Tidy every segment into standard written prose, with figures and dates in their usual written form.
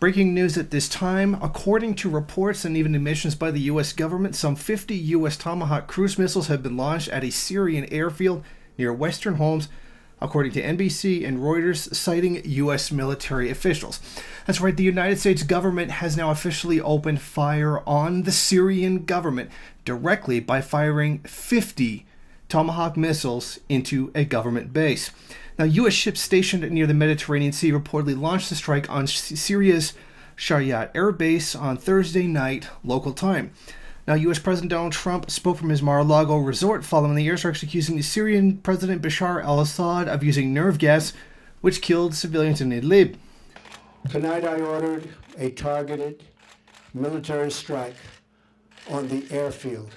Breaking news at this time, according to reports and even admissions by the U.S. government, some 50 U.S. Tomahawk cruise missiles have been launched at a Syrian airfield near Western Homs, according to NBC and Reuters, citing U.S. military officials. That's right, the United States government has now officially opened fire on the Syrian government directly by firing 50 Tomahawk missiles into a government base. Now, U.S. ships stationed near the Mediterranean Sea reportedly launched the strike on Syria's Syrian airbase on Thursday night, local time. Now, U.S. President Donald Trump spoke from his Mar-a-Lago resort following the airstrikes, accusing the Syrian President Bashar al-Assad of using nerve gas, which killed civilians in Idlib. Tonight I ordered a targeted military strike on the airfield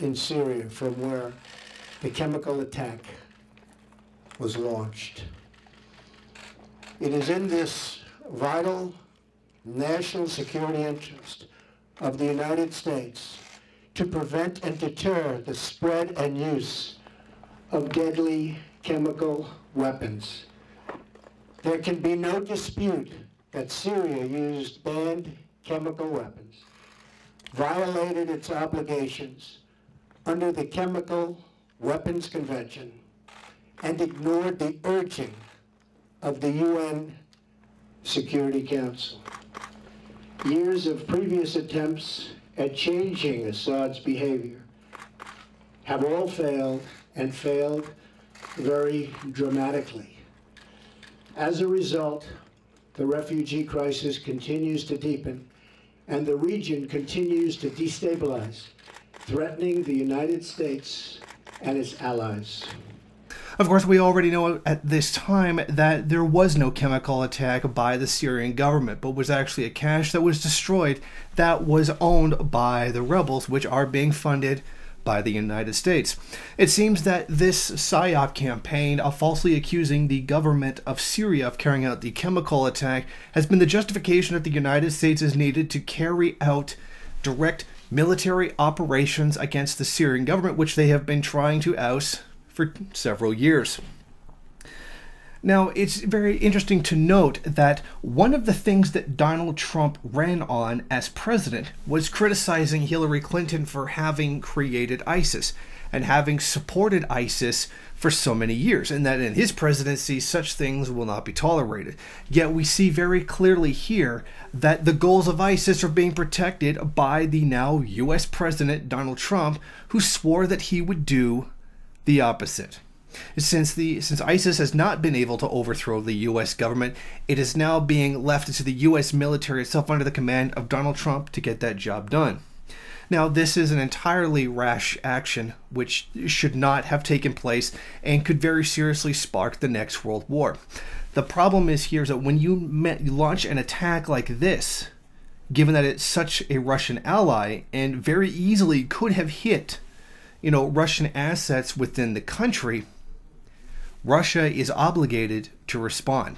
in Syria from where the chemical attack was launched. It is in this vital national security interest of the United States to prevent and deter the spread and use of deadly chemical weapons. There can be no dispute that Syria used banned chemical weapons, violated its obligations under the Chemical Weapons Convention, and ignored the urging of the UN Security Council. Years of previous attempts at changing Assad's behavior have all failed, and failed very dramatically. As a result, the refugee crisis continues to deepen, and the region continues to destabilize, threatening the United States and its allies. Of course, we already know at this time that there was no chemical attack by the Syrian government, but was actually a cache that was destroyed that was owned by the rebels, which are being funded by the United States. It seems that this PSYOP campaign of falsely accusing the government of Syria of carrying out the chemical attack has been the justification that the United States is needed to carry out direct military operations against the Syrian government, which they have been trying to oust for several years. Now, it's very interesting to note that one of the things that Donald Trump ran on as president was criticizing Hillary Clinton for having created ISIS and having supported ISIS for so many years, and that in his presidency such things will not be tolerated. Yet we see very clearly here that the goals of ISIS are being protected by the now U.S. President Donald Trump, who swore that he would do the opposite. Since ISIS has not been able to overthrow the U.S. government, it is now being left to the U.S. military itself under the command of Donald Trump to get that job done. Now, this is an entirely rash action which should not have taken place and could very seriously spark the next World War. The problem is here is that when you launch an attack like this, given that it's such a Russian ally and very easily could have hit Russian assets within the country, Russia is obligated to respond.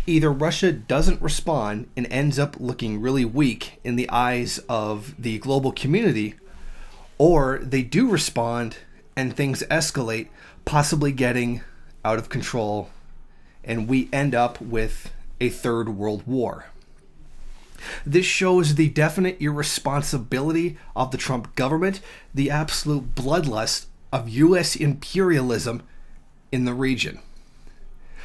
Either Russia doesn't respond and ends up looking really weak in the eyes of the global community, or they do respond and things escalate, possibly getting out of control, and we end up with a third world war. This shows the definite irresponsibility of the Trump government, the absolute bloodlust of U.S. imperialism in the region.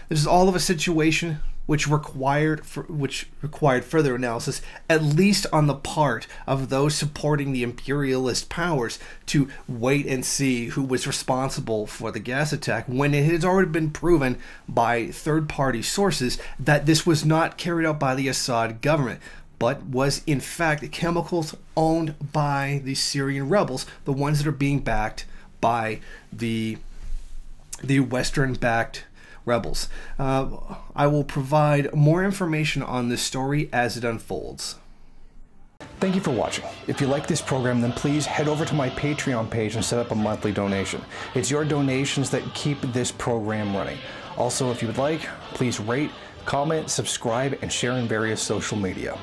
This is all of a situation which required further analysis, at least on the part of those supporting the imperialist powers, to wait and see who was responsible for the gas attack, when it has already been proven by third-party sources that this was not carried out by the Assad government, but was in fact chemicals owned by the Syrian rebels, the ones that are being backed by the Western-backed rebels. I will provide more information on this story as it unfolds. Thank you for watching. If you like this program, then please head over to my Patreon page and set up a monthly donation. It's your donations that keep this program running. Also, if you would like, please rate, comment, subscribe, and share in various social media.